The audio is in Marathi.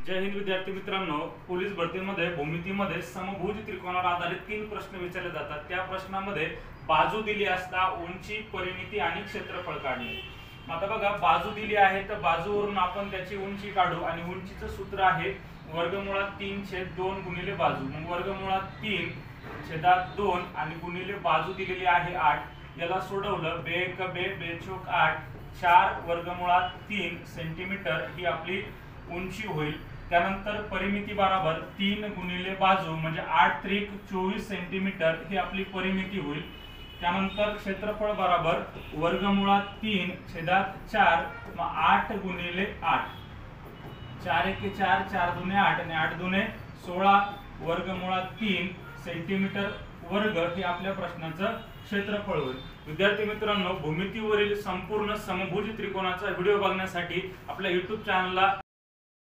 जय हिंद विद्यार्थी मित्रांनो, पोलीस भरतीमध्ये भूमितीमध्ये समभुज त्रिकोणावर आधारित 3 प्रश्न विचारले जातात। त्या प्रश्नामध्ये बाजू दिली असता उंची, परिमिती आणि क्षेत्रफळ काढणे। आता बघा, बाजू दिली आहे तर बाजूवरून आपण त्याची उंची काढू आणि उंचीचं सूत्र आहे वर्गमुळात 3/2 गुणिले बाजू। मग वर्गमुळात 3/2 आणि गुणिले बाजू दिलेली आहे 8। याला सोडवलं, बे 1 बे, बे चौक 8, 4 वर्गमुळात 3 सेंटीमीटर ही आपली उंची होईल। त्यानंतर परिमिती बरोबर 3 गुणिले बाजू म्हणजे 8 त्रिक 24 सेंटीमीटर ही आपली परिमिती होईल। त्यानंतर क्षेत्रफळ बरोबर वर्गमुळात 3/4, मग 8 गुणिले 8, 4 1 4, 4 2 8 आणि 8 2 16 वर्गमुळात 3 सेंटीमीटर वर्ग हे आपल्या प्रश्नाचं क्षेत्रफळ होईल। विद्यार्थी मित्रांनो, भूमितीवरील संपूर्ण समभुज त्रिकोणाचा व्हिडिओ बघण्यासाठी आपल्या YouTube चॅनलला